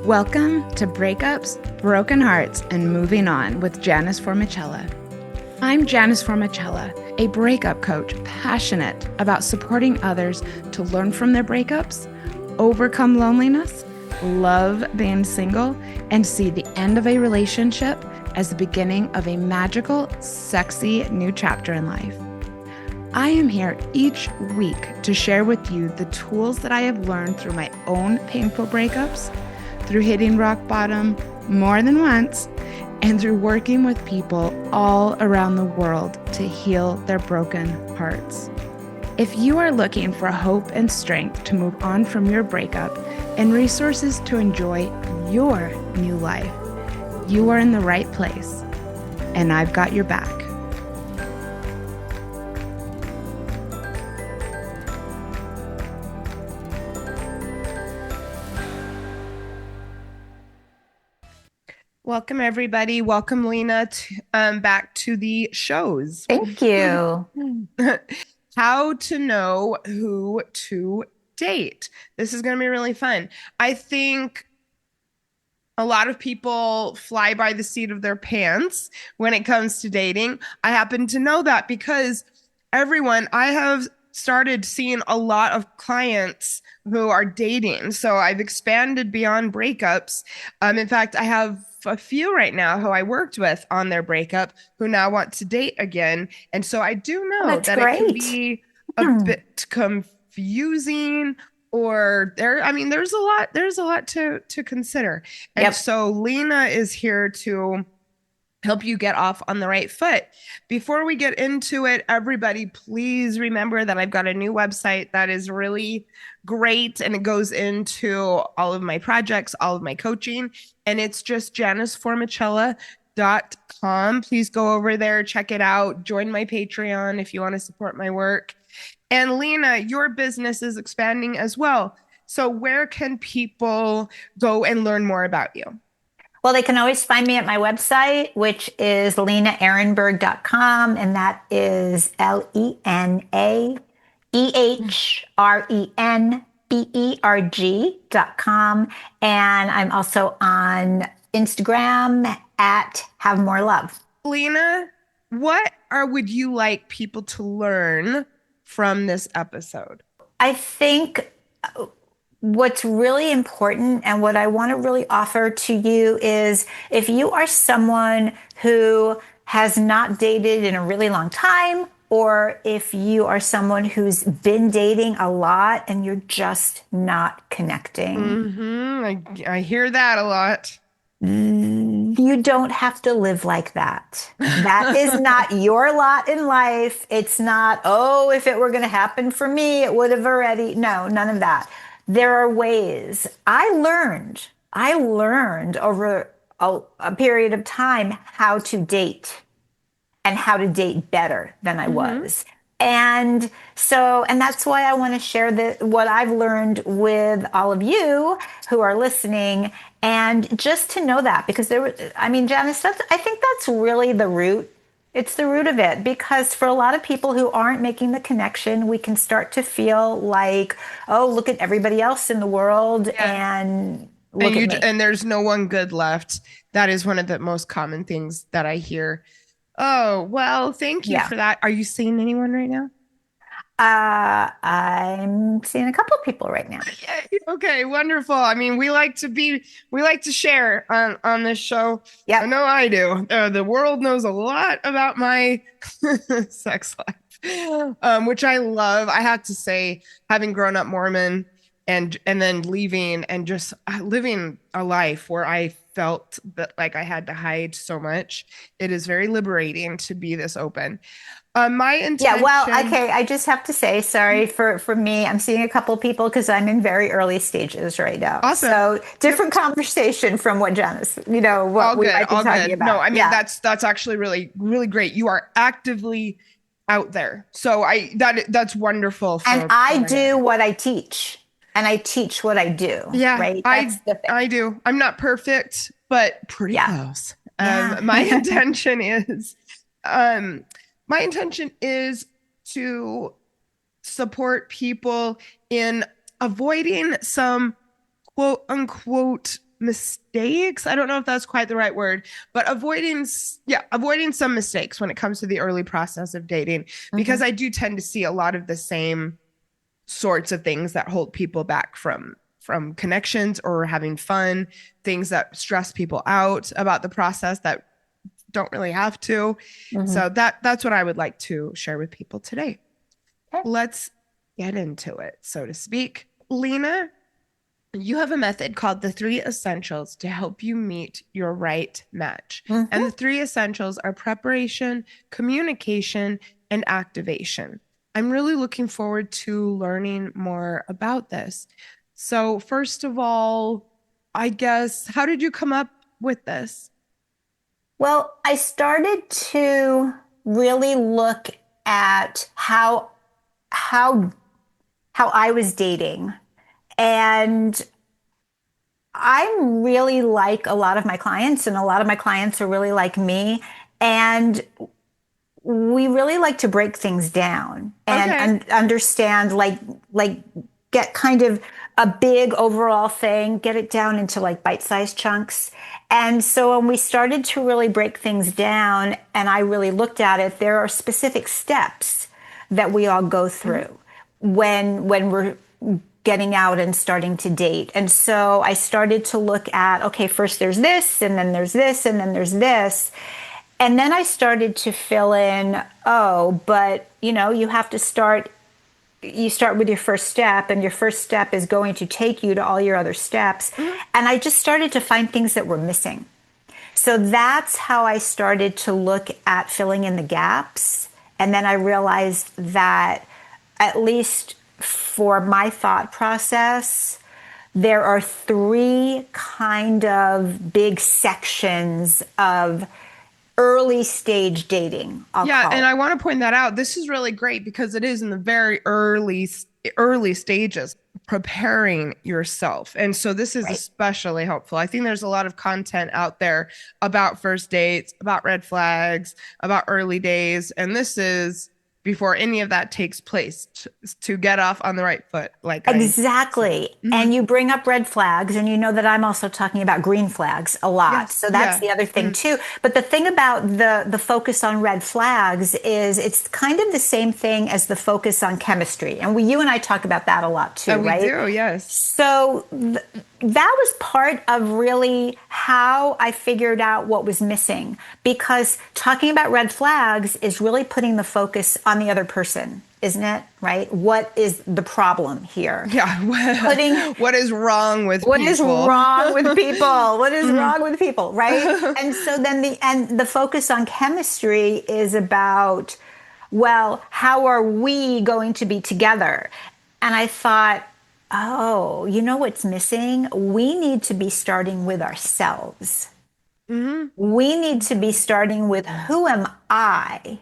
Welcome to Breakups, Broken Hearts, and Moving On with Janice Formichella. I'm Janice Formichella, a breakup coach passionate about supporting others to learn from their breakups, overcome loneliness, love being single, and see the end of a relationship as the beginning of a magical, sexy new chapter in life. I am here each week to share with you the tools that I have learned through my own painful breakups, through hitting rock bottom more than once, and through working with people all around the world to heal their broken hearts. If you are looking for hope and strength to move on from your breakup and resources to enjoy your new life, you are in the right place, and I've got your back. Welcome, everybody. Welcome, Lena, back to the shows. Thank you. How to know who to date. This is going to be really fun. I think a lot of people fly by the seat of their pants when it comes to dating. I happen to know that because I have started seeing a lot of clients who are dating. So I've expanded beyond breakups. In fact, I have a few right now who I worked with on their breakup who now want to date again. And so I do know that great. It can be a bit confusing, or there's a lot to consider. And so Lena is here to help you get off on the right foot. Before we get into it, everybody, please remember that I've got a new website that is really great, and it goes into all of my projects, all of my coaching, and it's just janiceformichella.com. Please go over there, check it out, join my Patreon if you want to support my work. And Lena, your business is expanding as well. So where can people go and learn more about you? Well, they can always find me at my website, which is lenaehrenberg.com, and that is LenaEhrenberg.com. And I'm also on Instagram at Have More Love. Lena, what would you like people to learn from this episode? I think what's really important and what I want to really offer to you is if you are someone who has not dated in a really long time, or if you are someone who's been dating a lot and you're just not connecting. Mm-hmm. I hear that a lot. You don't have to live like that. That is not your lot in life. It's not, oh, if it were going to happen for me, it would have already. No, none of that. There are ways. I learned over a period of time how to date and how to date better than I was. And that's why I want to share what I've learned with all of you who are listening, and just to know that, because Janice, I think that's really the root. It's the root of it, because for a lot of people who aren't making the connection, we can start to feel like, oh, look at everybody else in the world, and look at me. And there's no one good left. That is one of the most common things that I hear. Oh, well, thank you for that. Are you seeing anyone right now? I'm seeing a couple of people right now. Okay, wonderful. I mean, we like to share on this show. Yeah, I know I do. The world knows a lot about my sex life, which I love. I have to say, having grown up Mormon and then leaving and just living a life where I felt that like I had to hide so much, it is very liberating to be this open. My intention. Yeah, well, okay. I just have to say, sorry for me. I'm seeing a couple people because I'm in very early stages right now. Awesome. So different conversation from what Janice, what all we good, might be talking about. No, I mean that's actually really, really great. You are actively out there, so that's wonderful. And I do what I teach, and I teach what I do. Yeah, right. That's the thing. I do. I'm not perfect, but pretty close. Yeah. My intention is. My intention is to support people in avoiding some quote unquote mistakes. I don't know if that's quite the right word, but avoiding some mistakes when it comes to the early process of dating, because I do tend to see a lot of the same sorts of things that hold people back from connections or having fun, things that stress people out about the process that don't really have to. So that's what I would like to share with people today. Okay. Let's get into it, so to speak. Lena, you have a method called the 3 essentials to help you meet your right match. And the 3 essentials are preparation, communication, and activation. I'm really looking forward to learning more about this. So first of all, I guess, how did you come up with this? Well, I started to really look at how I was dating. And I'm really like a lot of my clients, and a lot of my clients are really like me. And we really like to break things down and understand, like get kind of a big overall thing, get it down into like bite-sized chunks. And so when we started to really break things down and I really looked at it, there are specific steps that we all go through when we're getting out and starting to date. And so I started to look at, okay, first there's this, and then there's this, and then there's this. And then I started to fill in, oh, but you have to start with your first step, and your first step is going to take you to all your other steps. And I just started to find things that were missing. So that's how I started to look at filling in the gaps. And then I realized that, at least for my thought process, there are 3 kind of big sections of early stage dating. And I want to point that out. This is really great because it is in the very early stages, preparing yourself. And so this is especially helpful. I think there's a lot of content out there about first dates, about red flags, about early days. And this is before any of that takes place to get off on the right foot. Exactly. And you bring up red flags, and you know that I'm also talking about green flags a lot. Yes. So that's the other thing too. But the thing about the focus on red flags is it's kind of the same thing as the focus on chemistry. And you and I talk about that a lot too, right? We do, yes. So that was part of really how I figured out what was missing, because talking about red flags is really putting the focus on the other person, isn't it? Right? What is the problem here? Yeah. What is wrong with people? What is wrong with people? What is wrong with people? Right? And so then the focus on chemistry is about, well, how are we going to be together? And I thought, oh, you know what's missing? We need to be starting with ourselves. We need to be starting with, who am I?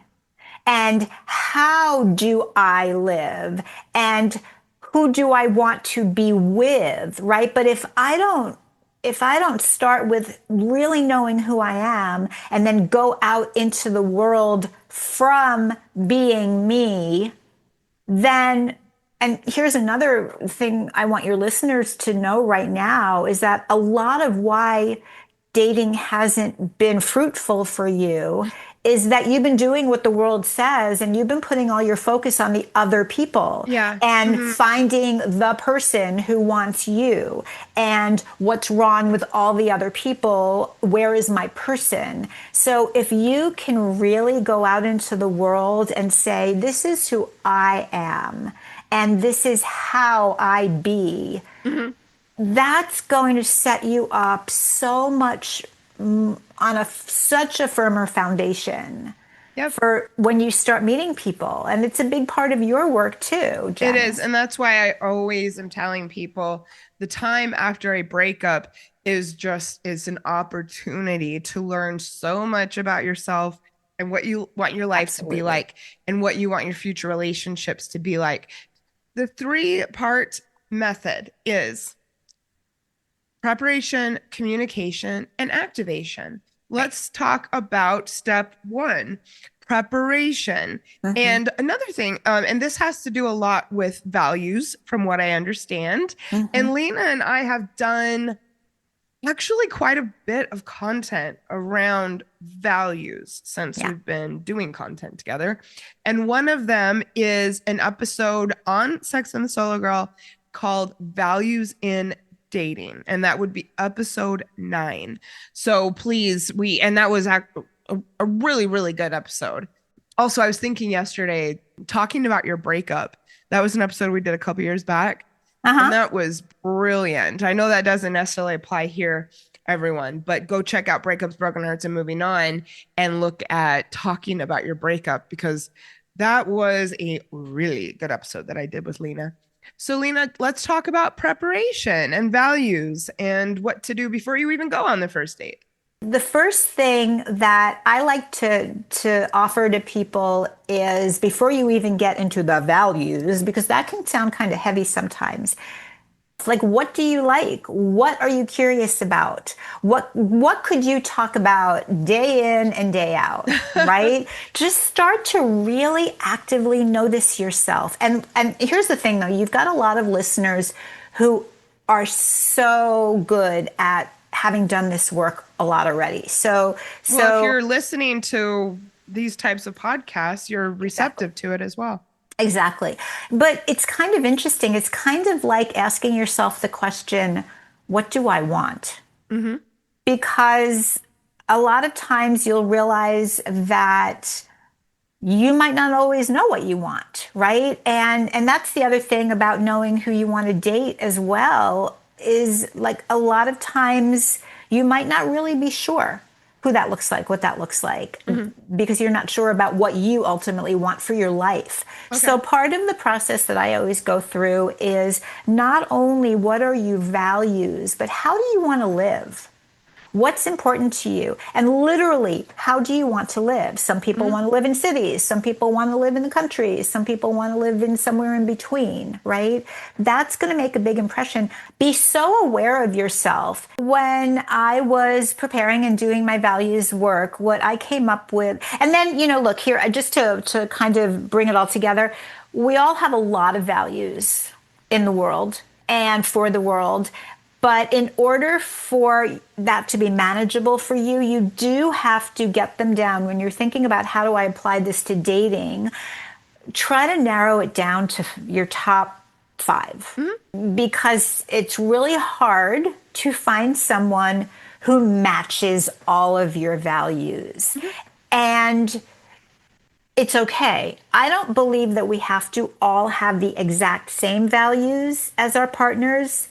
And how do I live? And who do I want to be with, right? But if I don't start with really knowing who I am and then go out into the world from being me, then, and here's another thing I want your listeners to know right now, is that a lot of why dating hasn't been fruitful for you is that you've been doing what the world says, and you've been putting all your focus on the other people and finding the person who wants you, and what's wrong with all the other people. Where is my person? So if you can really go out into the world and say, this is who I am, and this is how I be, that's going to set you up so much on such a firmer foundation for when you start meeting people. And it's a big part of your work too, Janice. It is. And that's why I always am telling people the time after a breakup is an opportunity to learn so much about yourself and what you want your life to be like, and what you want your future relationships to be like. The 3-part method is preparation, communication, and activation. Let's talk about step 1, preparation. And another thing, and this has to do a lot with values from what I understand. And Lena and I have done actually quite a bit of content around values since we've been doing content together. And one of them is an episode on Sex and the Solo Girl called Values in Dating. And that would be episode 9. So please, and that was a really, really good episode. Also, I was thinking yesterday, talking about your breakup. That was an episode we did a couple years back. And that was brilliant. I know that doesn't necessarily apply here, everyone, but go check out Breakups, Broken Hearts, and Moving On and look at talking about your breakup, because that was a really good episode that I did with Lena. So, Lena, let's talk about preparation and values and what to do before you even go on the first date. The first thing that I like to offer to people is, before you even get into the values, because that can sound kind of heavy sometimes. It's like, what do you like? What are you curious about? What could you talk about day in and day out, right? Just start to really actively notice yourself. And here's the thing, though, you've got a lot of listeners who are so good at having done this work a lot already. So if you're listening to these types of podcasts, you're receptive to it as well. Exactly. But it's kind of interesting. It's kind of like asking yourself the question, what do I want? Mm-hmm. Because a lot of times you'll realize that you might not always know what you want, right? And that's the other thing about knowing who you want to date as well, is like a lot of times you might not really be sure who that looks like, what that looks like, because you're not sure about what you ultimately want for your life. Okay. So part of the process that I always go through is not only what are your values, but how do you want to live? What's important to you? And literally, how do you want to live? Some people want to live in cities. Some people want to live in the country. Some people want to live in somewhere in between, right? That's going to make a big impression. Be so aware of yourself. When I was preparing and doing my values work, what I came up with, and then, look here, just to kind of bring it all together, we all have a lot of values in the world and for the world. But in order for that to be manageable for you, you do have to get them down. When you're thinking about how do I apply this to dating, try to narrow it down to your top 5. Because it's really hard to find someone who matches all of your values. And it's okay. I don't believe that we have to all have the exact same values as our partners.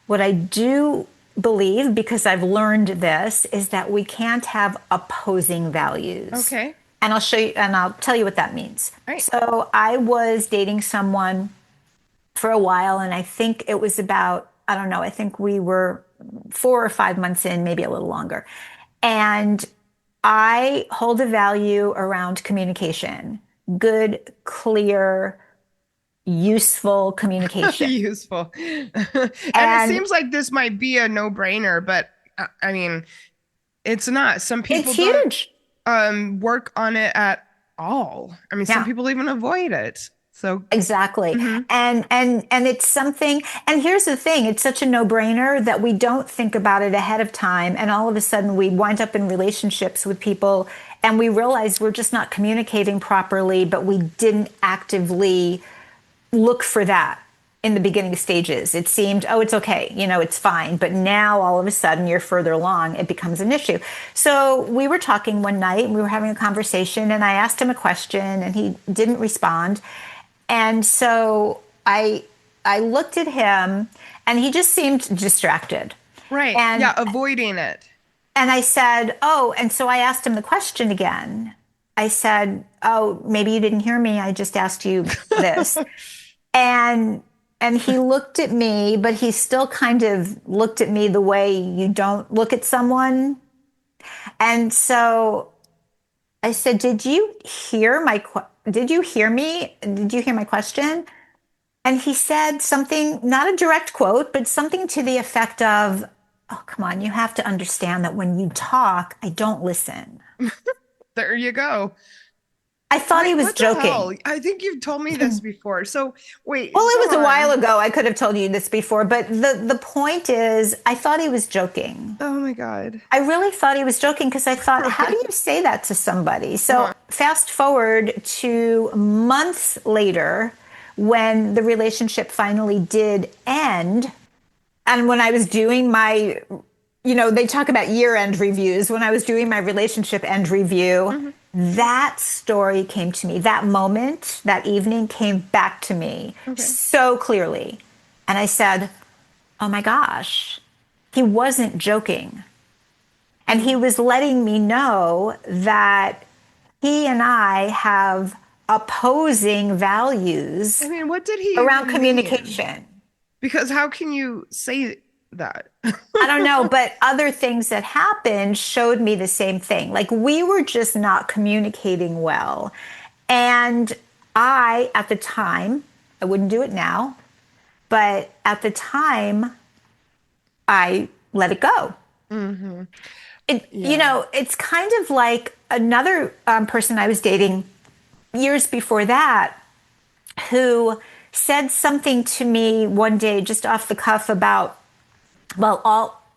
What I do believe, because I've learned this, is that we can't have opposing values. Okay. And I'll show you, and I'll tell you what that means. Right. So I was dating someone for a while, and I think it was about, I think we were 4 or 5 months in, maybe a little longer. And I hold a value around communication. Good, clear, useful communication. Useful. and it seems like this might be a no-brainer, but I mean, it's not. Some people don't work on it at all. I mean, some people even avoid it. So exactly. And it's something, and here's the thing, it's such a no-brainer that we don't think about it ahead of time, and all of a sudden we wind up in relationships with people and we realize we're just not communicating properly, but we didn't actively look for that in the beginning stages. It seemed, it's okay, it's fine. But now all of a sudden you're further along, it becomes an issue. So we were talking one night and we were having a conversation, and I asked him a question and he didn't respond. And so I looked at him and he just seemed distracted. Right. And, avoiding it. And I said, and so I asked him the question again. I said, maybe you didn't hear me. I just asked you this. And he looked at me, but he still kind of looked at me the way you don't look at someone. And so I said, did you hear me? Did you hear my question? And he said something, not a direct quote, but something to the effect of, oh, come on, you have to understand that when you talk, I don't listen. There you go. I thought he was What the hell? joking. I think you've told me this before. So wait. Well, it go was a on. while ago. I could have told you this before, but the point is, I thought he was joking. Oh my God. I really thought he was joking because I thought, how do you say that to somebody? So fast forward to months later when the relationship finally did end. And when I was doing my, they talk about year-end reviews. When I was doing my relationship end review, that story came to me. That moment, that evening came back to me so clearly. And I said, oh my gosh, he wasn't joking. And he was letting me know that he and I have opposing values I mean, what did he around even communication. mean? Because how can you say that? I don't know, but other things that happened showed me the same thing. Like we were just not communicating well. And at the time, I wouldn't do it now, but at the time, I let it go. It's kind of like another person I was dating years before that who said something to me one day just off the cuff about, well,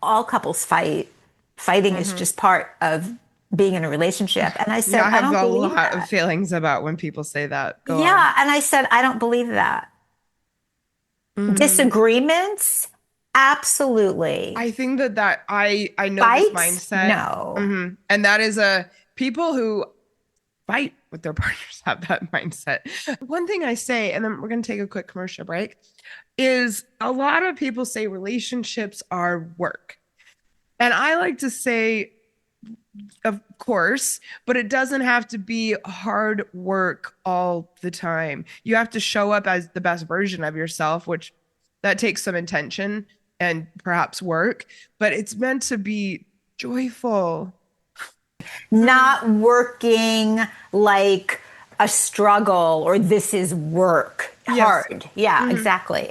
all couples fight. Fighting is just part of being in a relationship. And I said, I have don't a believe lot that. of feelings about when people say that. Go on. And I said, I don't believe that. Disagreements? Absolutely. I think that I know Fights? this mindset. No. And that is people who fight with their partners have that mindset. One thing I say, and then we're going to take a quick commercial break, is a lot of people say relationships are work. And I like to say, of course, but it doesn't have to be hard work all the time. You have to show up as the best version of yourself, which that takes some intention and perhaps work, but it's meant to be joyful. Not working like a struggle or this is work hard. Yeah, exactly.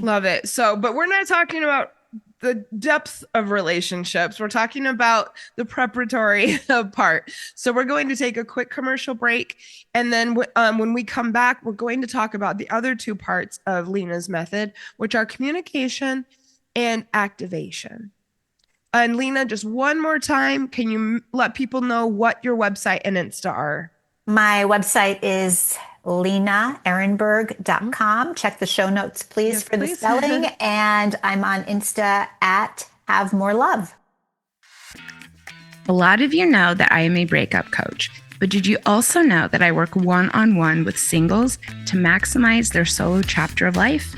Love it. So, but we're not talking about the depth of relationships. We're talking about the preparatory part. So we're going to take a quick commercial break. And then when we come back, we're going to talk about the other two parts of Lena's method, which are communication and activation. And Lena, just one more time, can you let people know what your website and Insta are? My website is lenaehrenberg.com. Check the show notes, please, for the spelling. And I'm on Insta at Have More Love. A lot of you know that I am a breakup coach, but did you also know that I work one-on-one with singles to maximize their solo chapter of life?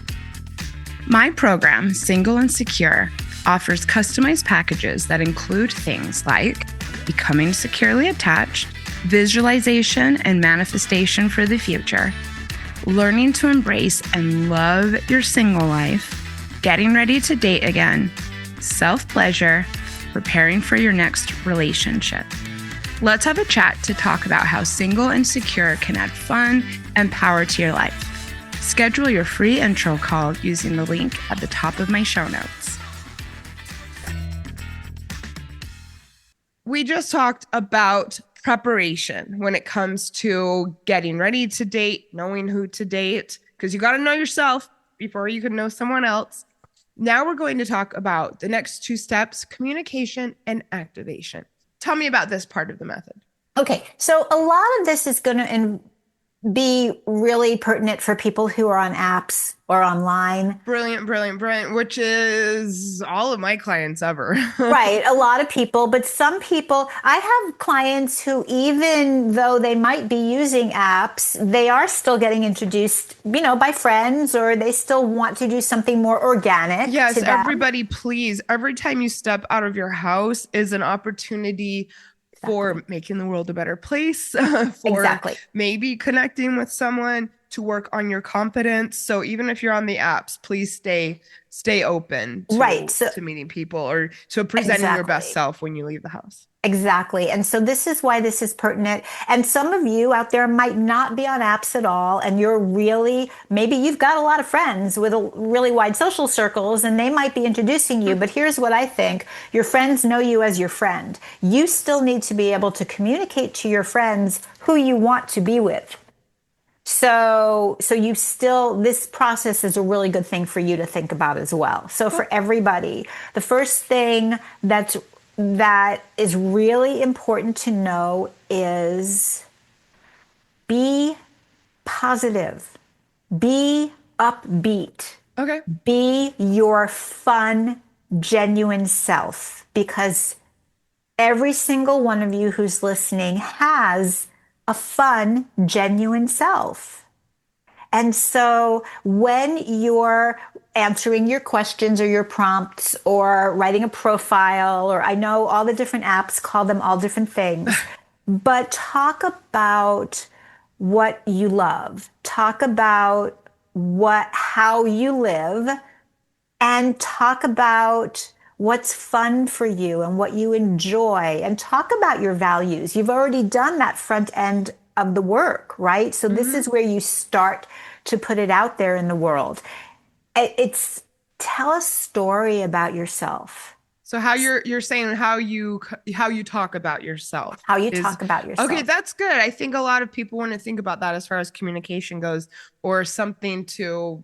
My program, Single and Secure, offers customized packages that include things like becoming securely attached, visualization and manifestation for the future, learning to embrace and love your single life, getting ready to date again, self-pleasure, preparing for your next relationship. Let's have a chat to talk about how Single and Secure can add fun and power to your life. Schedule your free intro call using the link at the top of my show notes. We just talked about preparation when it comes to getting ready to date, knowing who to date, because you got to know yourself before you can know someone else. Now we're going to talk about the next two steps, communication and activation. Tell me about this part of the method. Okay, so a lot of this is going to be really pertinent for people who are on apps or online. Brilliant, which is all of my clients ever. Right, a lot of people, but some people, I have clients who, even though they might be using apps, they are still getting introduced, by friends, or they still want to do something more organic. Yes, everybody, please, every time you step out of your house is an opportunity for making the world a better place, for maybe connecting with someone, to work on your confidence. So even if you're on the apps, please stay open to meeting people or to presenting your best self when you leave the house. Exactly. And so this is why this is pertinent. And some of you out there might not be on apps at all. And you're really, maybe you've got a lot of friends with a really wide social circles and they might be introducing you. But here's what I think. Your friends know you as your friend. You still need to be able to communicate to your friends who you want to be with. So you still, this process is a really good thing for you to think about as well. So for everybody, the first thing that is really important to know is be positive, be upbeat, Okay. be your fun, genuine self, because every single one of you who's listening has a fun, genuine self. And so when you're answering your questions or your prompts or writing a profile, or I know all the different apps call them all different things, but talk about what you love. Talk about how you live, and talk about what's fun for you and what you enjoy, and talk about your values. You've already done that front end of the work, right? So this is where you start to put it out there in the world. It's tell a story about yourself. So how you're saying how you talk about yourself. How you talk about yourself. Okay, that's good. I think a lot of people want to think about that as far as communication goes, or something to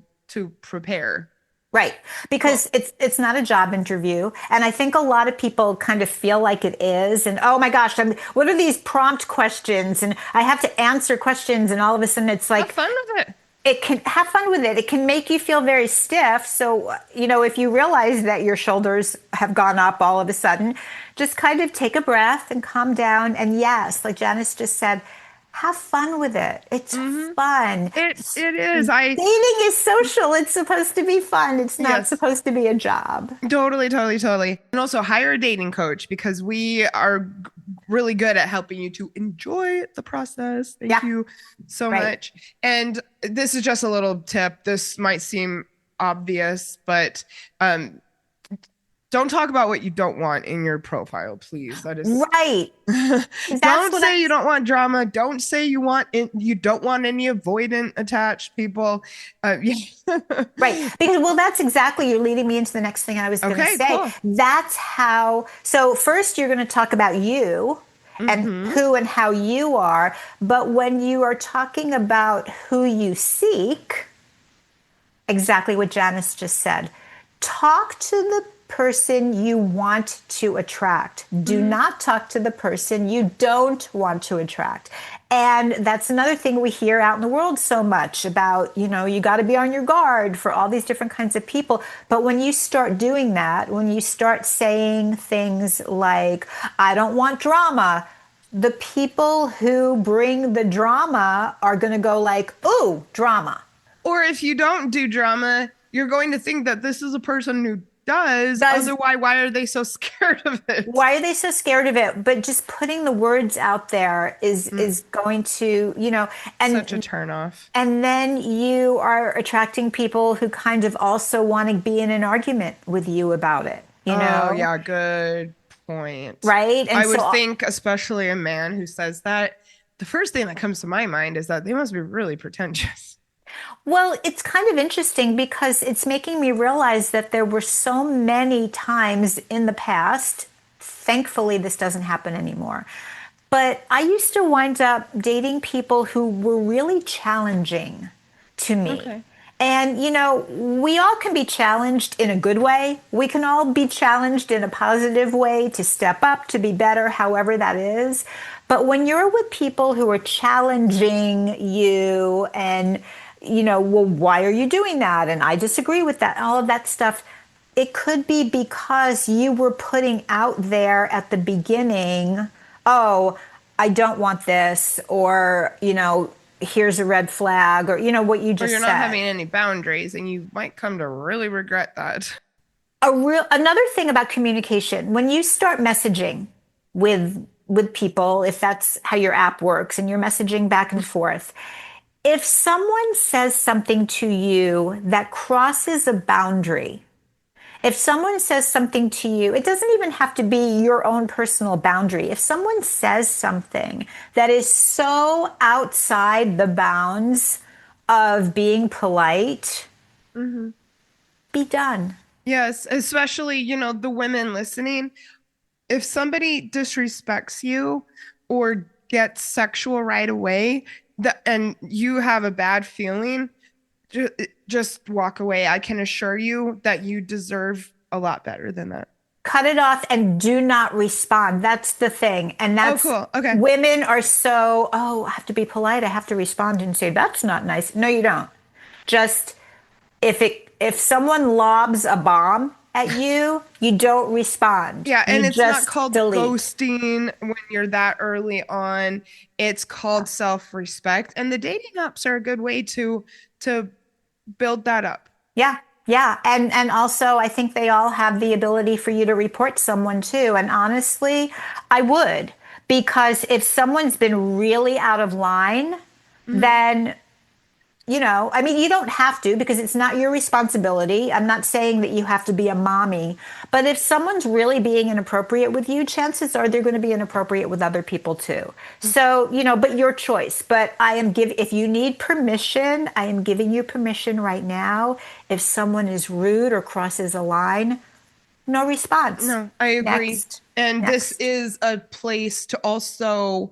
prepare. Right. Because it's not a job interview. And I think a lot of people kind of feel like it is. And oh my gosh, what are these prompt questions? And I have to answer questions. And all of a sudden it's like, have fun with it. It can have fun with it. It can make you feel very stiff. So, if you realize that your shoulders have gone up all of a sudden, just kind of take a breath and calm down. And yes, like Janice just said, have fun with it. It's fun. It is. Dating is social. It's supposed to be fun. It's not supposed to be a job. Totally. And also hire a dating coach, because we are really good at helping you to enjoy the process. Thank you so much. And this is just a little tip. This might seem obvious, but don't talk about what you don't want in your profile, please. That is right. Don't say you don't want drama. Don't say you don't want any avoidant attached people. Right. Because, that's exactly, you're leading me into the next thing I was going to say. Cool. That's how, so first you're going to talk about you and who and how you are. But when you are talking about who you seek, exactly what Janice just said, talk to the person you want to attract. Do not talk to the person you don't want to attract. And that's another thing we hear out in the world so much about, you got to be on your guard for all these different kinds of people. But when you start doing that, when you start saying things like, I don't want drama, the people who bring the drama are going to go like, ooh, drama. Or if you don't do drama, you're going to think that this is a person who does. Otherwise, why are they so scared of it? Why are they so scared of it? But just putting the words out there is going to, and such a turnoff. And then you are attracting people who kind of also want to be in an argument with you about it. Oh, yeah, good point. Right? And I would think, especially a man who says that, the first thing that comes to my mind is that they must be really pretentious. Well, it's kind of interesting because it's making me realize that there were so many times in the past, thankfully this doesn't happen anymore, but I used to wind up dating people who were really challenging to me. Okay. And, we all can be challenged in a good way. We can all be challenged in a positive way to step up, to be better, however that is. But when you're with people who are challenging you and, why are you doing that? And I disagree with that, all of that stuff. It could be because you were putting out there at the beginning, oh, I don't want this, or, here's a red flag, or, what you just said. Or you're not having any boundaries, and you might come to really regret that. Another thing about communication, when you start messaging with people, if that's how your app works, and you're messaging back and forth, if someone says something to you that crosses a boundary, If someone says something to you, it doesn't even have to be your own personal boundary. If someone says something that is so outside the bounds of being polite, be done. Yes, especially, the women listening. If somebody disrespects you or gets sexual right away, and you have a bad feeling, just walk away. I can assure you that you deserve a lot better than that. Cut it off and do not respond. That's the thing. And Oh, that's cool. Okay. women are so, oh, I have to be polite. I have to respond and say, that's not nice. No, you don't. Just if someone lobs a bomb at you, you don't respond. Yeah, and You it's not just called delete. ghosting when you're that early on. It's called self-respect. And the dating apps are a good way to build that up. Yeah. Yeah. And also I think they all have the ability for you to report someone too. And honestly, I would, because if someone's been really out of line, then I mean, you don't have to because it's not your responsibility. I'm not saying that you have to be a mommy, but if someone's really being inappropriate with you, chances are they're going to be inappropriate with other people too. So, but your choice. But if you need permission, I am giving you permission right now. If someone is rude or crosses a line, no response. No, I agree. Next. And this Next. is a place to also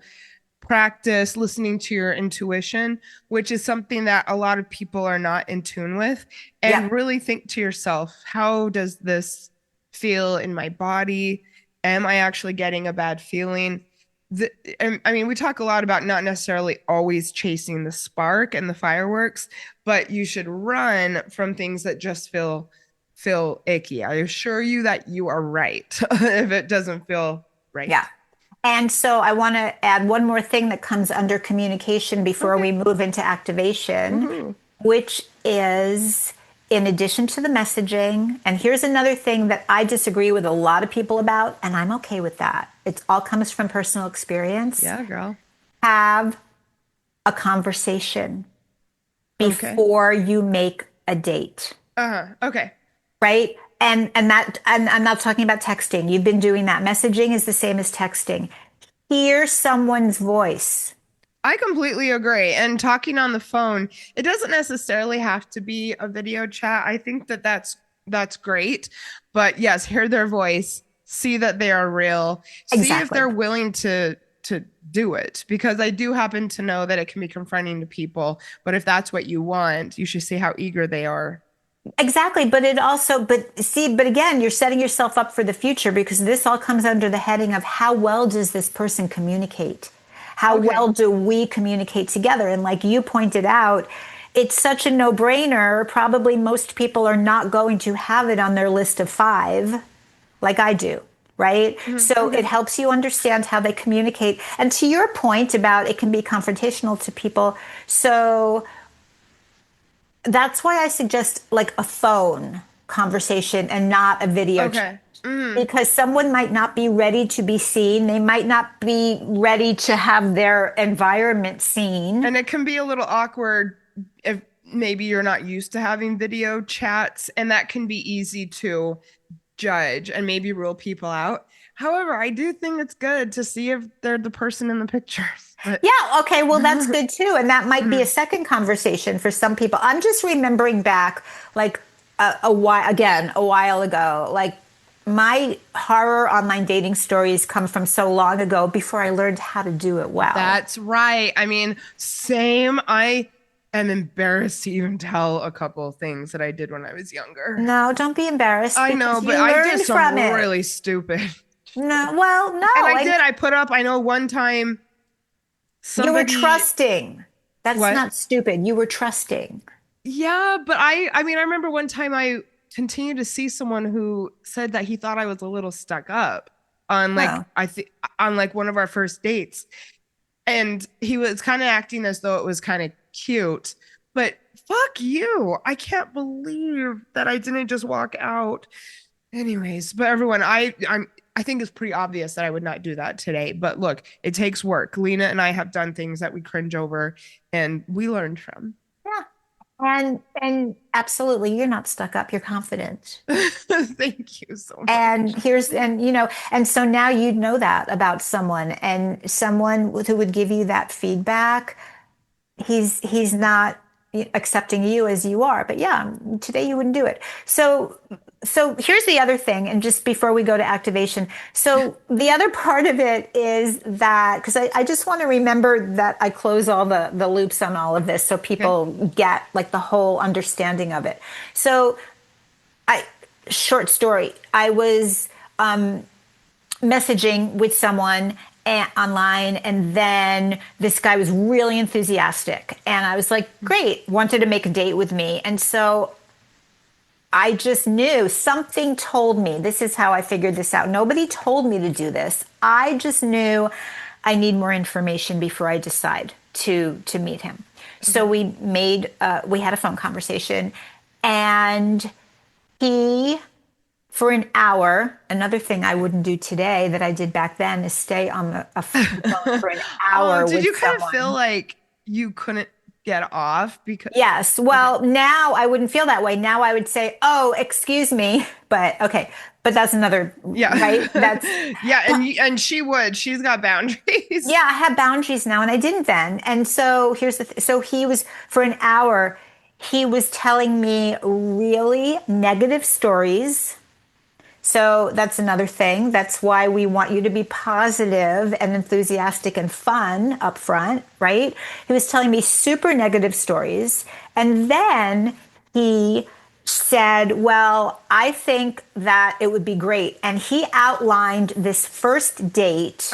practice listening to your intuition, which is something that a lot of people are not in tune with. And really think to yourself, how does this feel in my body? Am I actually getting a bad feeling? I mean, we talk a lot about not necessarily always chasing the spark and the fireworks, but you should run from things that just feel icky. I assure you that you are right if it doesn't feel right. Yeah. And so I want to add one more thing that comes under communication before we move into activation, which is in addition to the messaging. And here's another thing that I disagree with a lot of people about, and I'm okay with that. It all comes from personal experience. Yeah, girl. Have a conversation before you make a date. Okay. Right? And I'm not talking about texting. You've been doing that. Messaging is the same as texting. Hear someone's voice. I completely agree. And talking on the phone, it doesn't necessarily have to be a video chat. I think that's great. But yes, hear their voice, see that they are real, see if they're willing to do it. Because I do happen to know that it can be confronting to people. But if that's what you want, you should see how eager they are. Exactly. But again, you're setting yourself up for the future because this all comes under the heading of how well does this person communicate? How well do we communicate together? And like you pointed out, it's such a no-brainer. Probably most people are not going to have it on their list of 5 like I do. Right? So it helps you understand how they communicate. And to your point about it can be confrontational to people. So that's why I suggest like a phone conversation and not a video chat. Because someone might not be ready to be seen. They might not be ready to have their environment seen. And it can be a little awkward if maybe you're not used to having video chats, and that can be easy to judge and maybe rule people out. However, I do think it's good to see if they're the person in the pictures. Yeah, okay, well, that's good too. And that might be a second conversation for some people. I'm just remembering back like a while ago, like my horror online dating stories come from so long ago before I learned how to do it well. That's right. I mean, same. I am embarrassed to even tell a couple of things that I did when I was younger. No, don't be embarrassed. I know, but I did some really stupid. No, well, no. And I put up, I know one time somebody... You were trusting. That's What? not stupid. You were trusting. Yeah, but I mean, I remember one time I continued to see someone who said that he thought I was a little stuck up on on like one of our first dates. And he was kind of acting as though it was kind of cute, but fuck you. I can't believe that I didn't just walk out. Anyways, but everyone, I think it's pretty obvious that I would not do that today. But look, it takes work. Lena and I have done things that we cringe over and we learned from. Yeah. And absolutely, you're not stuck up, you're confident. Thank you so much. And so now you know that about someone, and someone who would give you that feedback, he's not accepting you as you are. But yeah, today you wouldn't do it. So here's the other thing, and just before we go to activation, so the other part of it is that, because I just want to remember that I close all the loops on all of this so people get like the whole understanding of it. So I short story, I was messaging with someone online, and then this guy was really enthusiastic, and I was like, great, wanted to make a date with me. And so I just knew, something told me, this is how I figured this out. Nobody told me to do this. I just knew I need more information before I decide to meet him. So we had a phone conversation, and he, for an hour, another thing I wouldn't do today that I did back then is stay on a phone for an hour Did with you kind someone. of feel like you couldn't get off because? Yes. Well, now I wouldn't feel that way. Now I would say, "Oh, excuse me," but okay. But that's another, right? That's yeah, and she would. She's got boundaries. yeah. I have boundaries now, and I didn't then. And so here's so he was, for an hour, he was telling me really negative stories. So that's another thing. That's why we want you to be positive and enthusiastic and fun up front, right? He was telling me super negative stories. And then he said, well, I think that it would be great. And he outlined this first date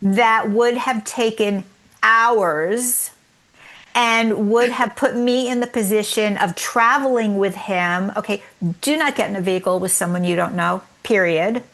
that would have taken hours and would have put me in the position of traveling with him. Okay, do not get in a vehicle with someone you don't know, period.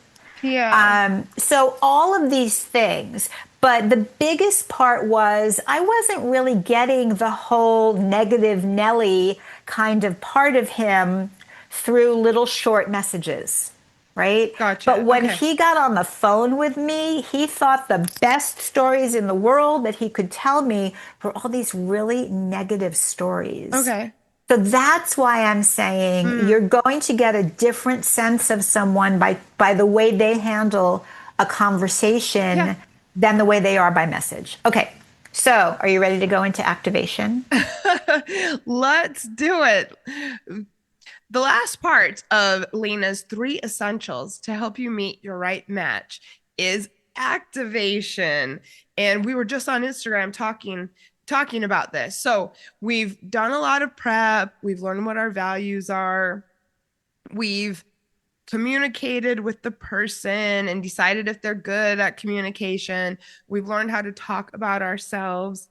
Yeah. So all of these things. But the biggest part was I wasn't really getting the whole negative Nelly kind of part of him through little short messages. Right? Gotcha. But when he got on the phone with me, he thought the best stories in the world that he could tell me were all these really negative stories. Okay. So that's why I'm saying you're going to get a different sense of someone by the way they handle a conversation than the way they are by message. Okay. So are you ready to go into activation? Let's do it. The last part of Lena's 3 essentials to help you meet your right match is activation. And we were just on Instagram talking about this. So we've done a lot of prep. We've learned what our values are. We've communicated with the person and decided if they're good at communication. We've learned how to talk about ourselves.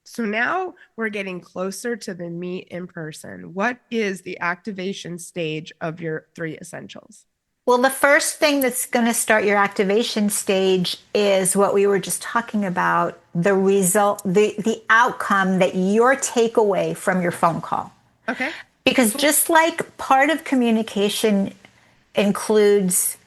So now we're getting closer to the meet in person. What is the activation stage of your 3 essentials? Well, the first thing that's going to start your activation stage is what we were just talking about, the result, the outcome, that your takeaway from your phone call. Okay. Because just like part of communication includes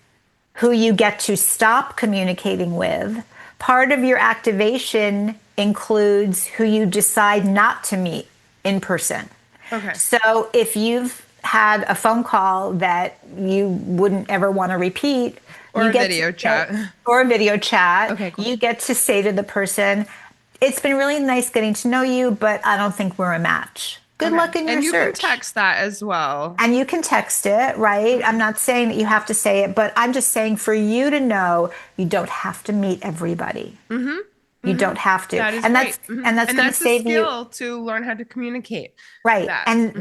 who you get to stop communicating with, part of your activation includes who you decide not to meet in person. Okay. So if you've had a phone call that you wouldn't ever want to repeat, or a video chat, okay, cool. You get to say to the person, it's been really nice getting to know you, but I don't think we're a match. Good luck in your search. And you can text that as well. And you can text it, right? I'm not saying that you have to say it, but I'm just saying for you to know you don't have to meet everybody. You don't have to. That is that's going to save you. That's a skill to learn how to communicate. Right.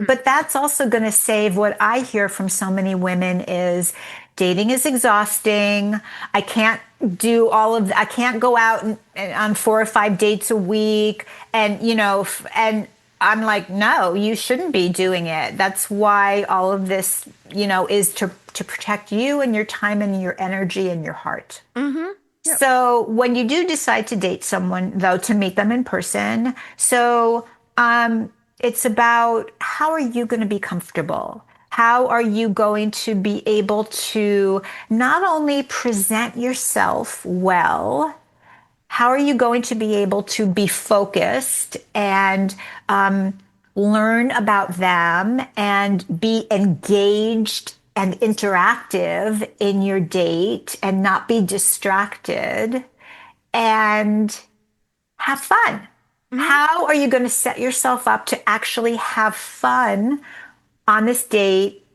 But that's also going to save, what I hear from so many women is, dating is exhausting. I can't do I can't go out on 4 or 5 dates a week. And, and I'm like, no, you shouldn't be doing it. That's why all of this, is to protect you and your time and your energy and your heart. Yep. So when you do decide to date someone, though, to meet them in person, so it's about, how are you going to be comfortable? How are you going to be able to not only present yourself well, how are you going to be able to be focused and learn about them and be engaged and interactive in your date and not be distracted and have fun. How are you going to set yourself up to actually have fun on this date,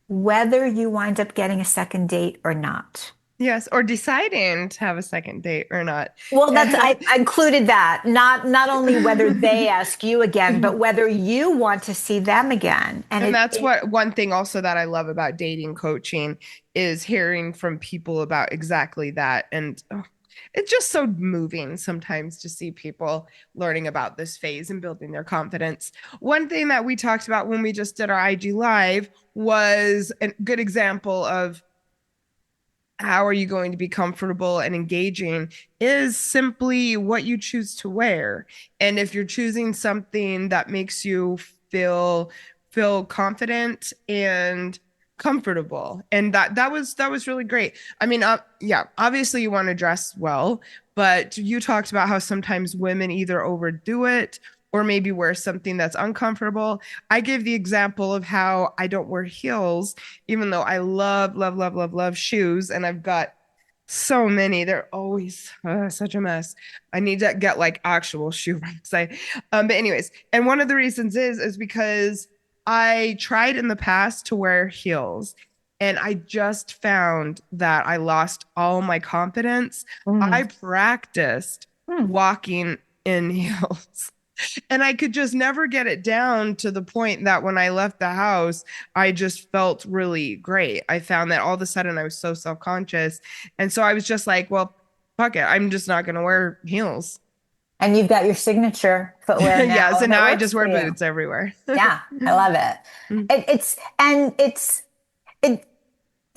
whether you wind up getting a second date or not? Yes, or deciding to have a second date or not. Well, I included that. Not only whether they ask you again, but whether you want to see them again. And that's what one thing also that I love about dating coaching is hearing from people about exactly that. And it's just so moving sometimes to see people learning about this phase and building their confidence. One thing that we talked about when we just did our IG Live was a good example of how are you going to be comfortable and engaging is simply what you choose to wear. And if you're choosing something that makes you feel confident and comfortable, and that was really great. I mean, yeah, obviously you want to dress well, but you talked about how sometimes women either overdo it or maybe wear something that's uncomfortable. I give the example of how I don't wear heels, even though I love shoes, and I've got so many. They're always such a mess. I need to get like actual shoe racks. But anyways, and one of the reasons is because I tried in the past to wear heels, and I just found that I lost all my confidence. I practiced walking in heels. And I could just never get it down to the point that when I left the house, I just felt really great. I found that all of a sudden I was so self-conscious. And so I was just like, well, fuck it. I'm just not going to wear heels. And you've got your signature footwear now. Yeah, so now I just wear boots everywhere. Yeah, I love it.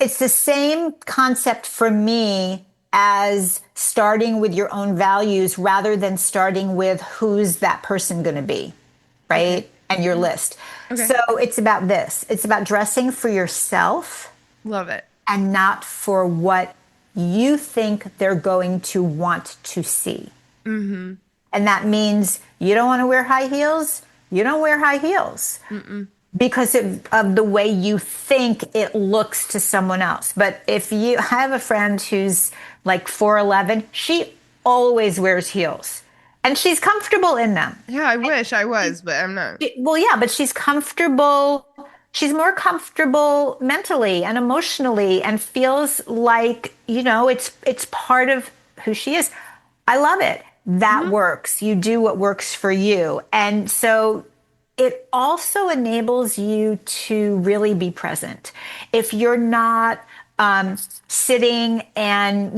It's the same concept for me as starting with your own values rather than starting with who's that person going to be, right? Okay. And your list. Okay. So it's about this. It's about dressing for yourself. Love it. And not for what you think they're going to want to see. Mm-hmm. And that means you don't want to wear high heels. You don't wear high heels. Because of the way you think it looks to someone else. But I have a friend who's like 4'11", she always wears heels. And she's comfortable in them. Yeah, I wish I was, but I'm not. Well, yeah, but she's comfortable. She's more comfortable mentally and emotionally and feels like, it's part of who she is. I love it. That works. You do what works for you. And so it also enables you to really be present. If you're not sitting and,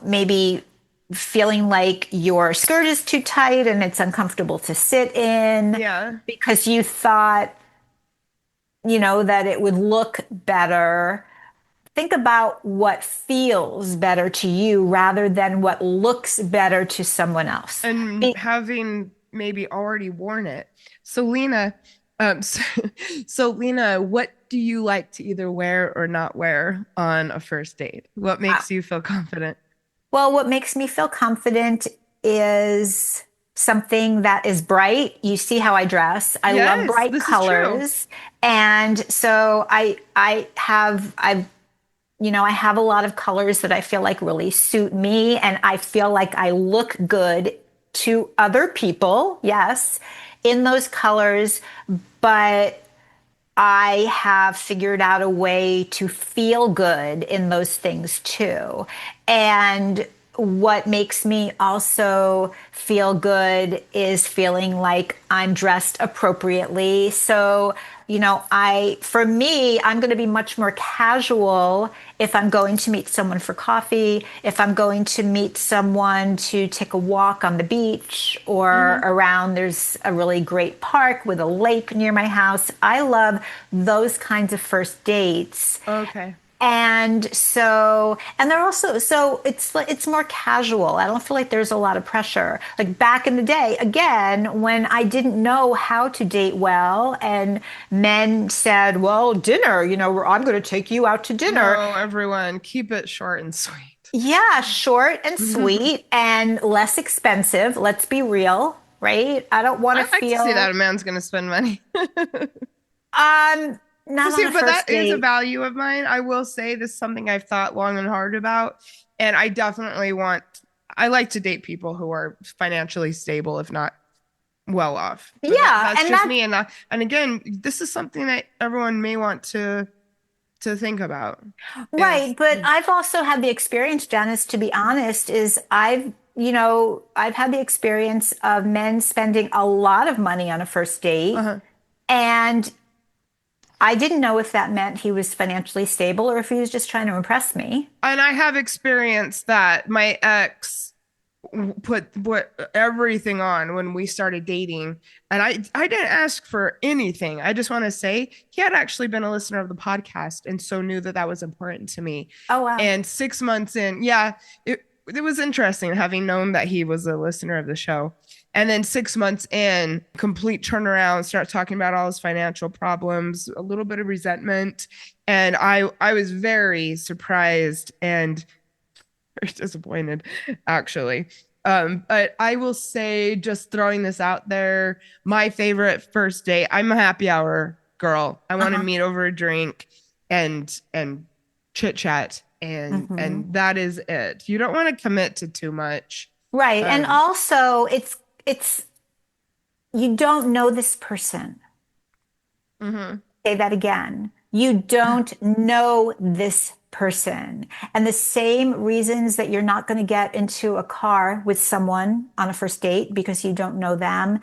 maybe feeling like your skirt is too tight and it's uncomfortable to sit in because you thought, that it would look better. Think about what feels better to you rather than what looks better to someone else. And having maybe already worn it. So Lena, Lena, what do you like to either wear or not wear on a first date? What makes you feel confident? Well, what makes me feel confident is something that is bright. You see how I dress. I love bright colors. And so I have a lot of colors that I feel like really suit me. And I feel like I look good to other people, yes, in those colors, but I have figured out a way to feel good in those things too. And what makes me also feel good is feeling like I'm dressed appropriately. So, for me, I'm going to be much more casual if I'm going to meet someone for coffee, if I'm going to meet someone to take a walk on the beach or around. There's a really great park with a lake near my house. I love those kinds of first dates. Okay. And they're also, so it's more casual. I don't feel like there's a lot of pressure. Like back in the day, again, when I didn't know how to date well and men said, well, dinner, I'm going to take you out to dinner. No, everyone, keep it short and sweet. Yeah, short and sweet and less expensive. Let's be real. right? I don't want I to like to feel see that a man's going to spend money. not See, on a but first that is a date. value of mine. I will say this is something I've thought long and hard about. And I definitely I like to date people who are financially stable, if not well off. But Yeah, that's and just that's me. And again, this is something that everyone may want to think about is right. But I've also had the experience, Janice, to be honest, is I've had the experience of men spending a lot of money on a first date. uh-huh. And I didn't know if that meant he was financially stable or if he was just trying to impress me. And I have experienced that my ex put everything on when we started dating, and I didn't ask for anything. I just want to say he had actually been a listener of the podcast and so knew that that was important to me. Oh, wow. And 6 months in, yeah, it was interesting having known that he was a listener of the show. And then 6 months in, complete turnaround, start talking about all his financial problems, a little bit of resentment. And I was very surprised and very disappointed, actually. But I will say, just throwing this out there, my favorite first date, I'm a happy hour girl. I want to meet over a drink and chit chat and that is it. You don't want to commit to too much. Right. And also it's you don't know this person. Say that again. You don't know this person. And the same reasons that you're not going to get into a car with someone on a first date because you don't know them.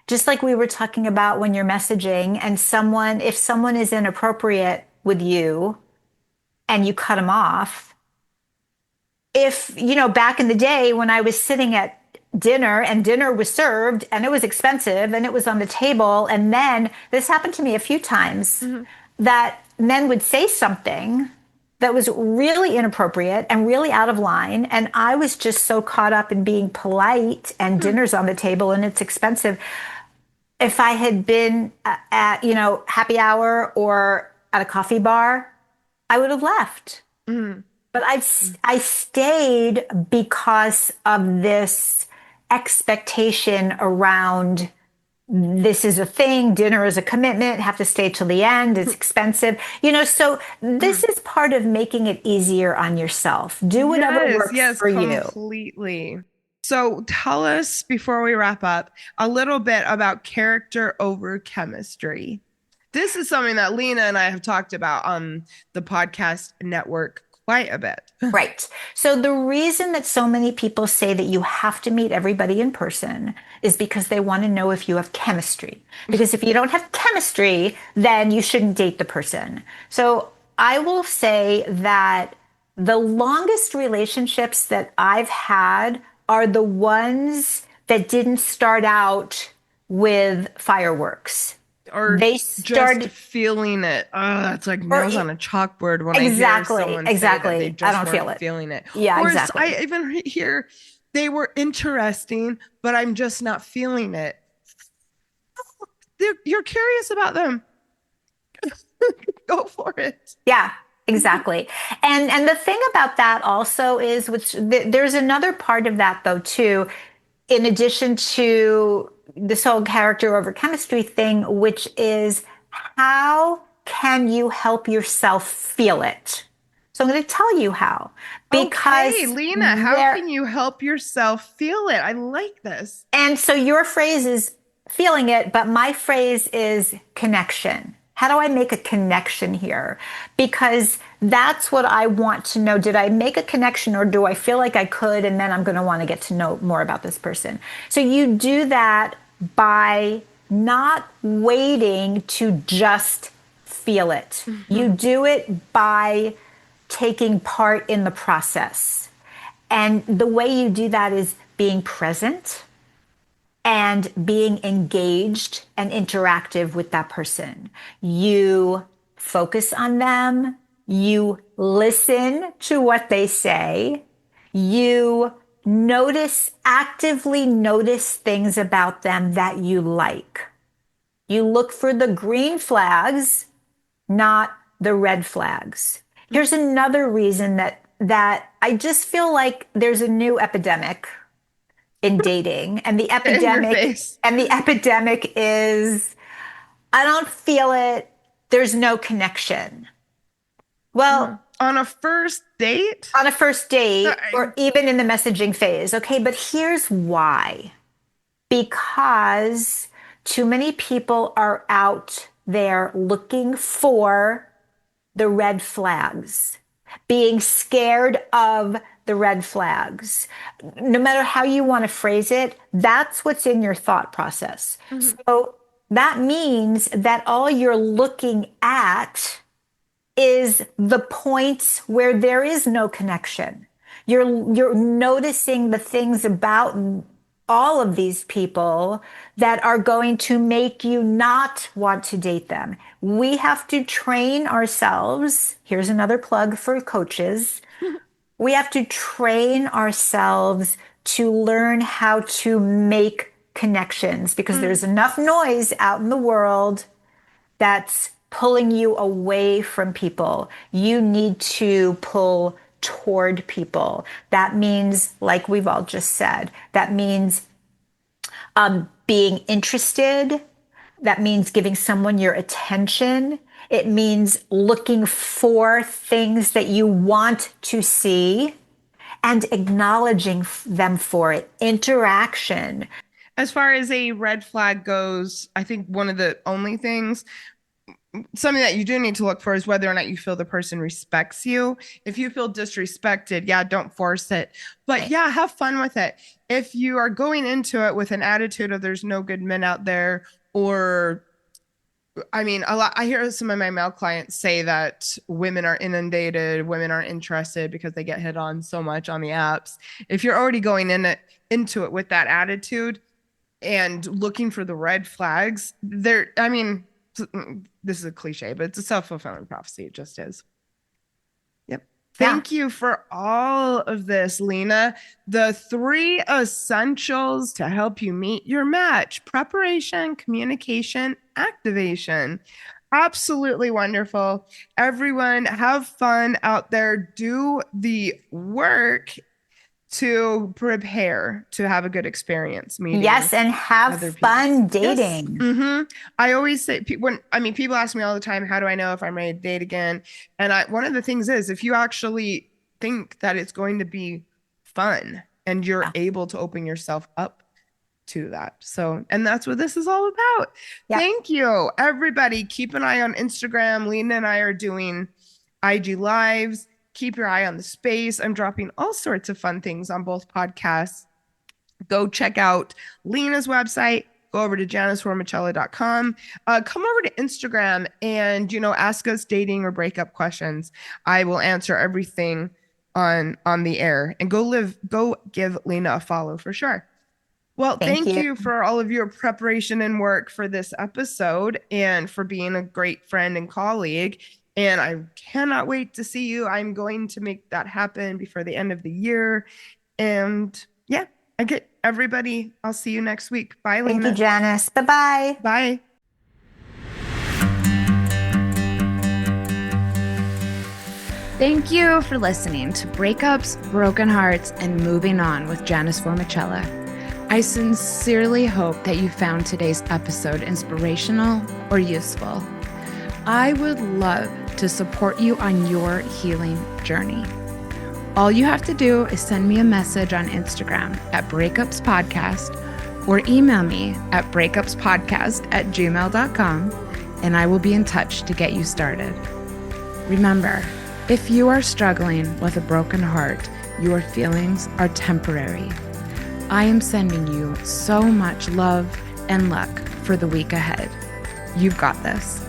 Just like we were talking about when you're messaging and if someone is inappropriate with you and you cut them off, back in the day when I was sitting at dinner and dinner was served and it was expensive and it was on the table. And then this happened to me a few times that men would say something that was really inappropriate and really out of line. And I was just so caught up in being polite and dinner's on the table and it's expensive. If I had been at, happy hour or at a coffee bar, I would have left. But I stayed because of this expectation around this is a thing, dinner is a commitment, have to stay till the end, it's expensive. So this is part of making it easier on yourself. Do whatever works for you. Completely. So tell us before we wrap up a little bit about character over chemistry. This is something that Lena and I have talked about on the podcast network quite a bit. Right. So the reason that so many people say that you have to meet everybody in person is because they want to know if you have chemistry. Because if you don't have chemistry, then you shouldn't date the person. So I will say that the longest relationships that I've had are the ones that didn't start out with fireworks. Or They started just feeling it. Oh, that's like nails on a chalkboard when I hear someone say that they just I don't weren't feeling it. Yeah, or exactly. I even hear they were interesting, but I'm just not feeling it. You're curious about them. Go for it. Yeah, exactly. And the thing about that also is, there's another part of that though too, in addition to this whole character over chemistry thing, which is how can you help yourself feel it? So I'm going to tell you how. Because okay, Lena, how can you help yourself feel it? I like this. And so your phrase is feeling it, but my phrase is connection. How do I make a connection here? Because that's what I want to know. Did I make a connection or do I feel like I could? And then I'm going to want to get to know more about this person. So you do that by not waiting to just feel it. You do it by taking part in the process. And the way you do that is being present and being engaged and interactive with that person. You focus on them. You listen to what they say. You actively notice things about them that you like. You look for the green flags, not the red flags. Here's another reason that I just feel like there's a new epidemic in dating. And the In your face. epidemic is, I don't feel it. There's no connection. Well, on a first date? On a first date or even in the messaging phase. Okay, but here's why. Because too many people are out there looking for the red flags, being scared of the red flags. No matter how you want to phrase it, that's what's in your thought process. So that means that all you're looking at is the points where there is no connection. You're noticing the things about all of these people that are going to make you not want to date them. We have to train ourselves. Here's another plug for coaches. We have to train ourselves to learn how to make connections because there's enough noise out in the world that's pulling you away from people. You need to pull toward people. That means, like we've all just said, that means being interested. That means giving someone your attention. It means looking for things that you want to see and acknowledging them for it. Interaction. As far as a red flag goes, I think one of the only things, something that you do need to look for is whether or not you feel the person respects you. If you feel disrespected, yeah, don't force it. But yeah, have fun with it. If you are going into it with an attitude of there's no good men out there, or I mean, I hear some of my male clients say that women are inundated, women aren't interested because they get hit on so much on the apps. If you're already going into it with that attitude and looking for the red flags, I mean, this is a cliche, but it's a self-fulfilling prophecy. It just is. Yep. Thank you for all of this, Lena. The 3 essentials to help you meet your match: preparation, communication, activation. Absolutely wonderful. Everyone, have fun out there. Do the work to prepare to have a good experience meeting. Yes, and have fun dating. Yes. I always say, people ask me all the time, how do I know if I'm ready to date again? And one of the things is, if you actually think that it's going to be fun and you're able to open yourself up to that. So, and that's what this is all about. Yep. Thank you, everybody. Keep an eye on Instagram. Lena and I are doing IG Lives. Keep your eye on the space. I'm dropping all sorts of fun things on both podcasts. Go check out Lena's website. Go over to janiceformichella.com. Come over to Instagram and, ask us dating or breakup questions. I will answer everything on the air. And go give Lena a follow for sure. Well, thank you for all of your preparation and work for this episode and for being a great friend and colleague. And I cannot wait to see you. I'm going to make that happen before the end of the year. And yeah, everybody. I'll see you next week. Bye, Lena. Thank you, Janice. Bye-bye. Bye. Thank you for listening to Breakups, Broken Hearts, and Moving On with Janice Formichella. I sincerely hope that you found today's episode inspirational or useful. I would love to support you on your healing journey. All you have to do is send me a message on Instagram at Breakups Podcast or email me at breakupspodcast@gmail.com, and I will be in touch to get you started. Remember, if you are struggling with a broken heart, your feelings are temporary. I am sending you so much love and luck for the week ahead. You've got this.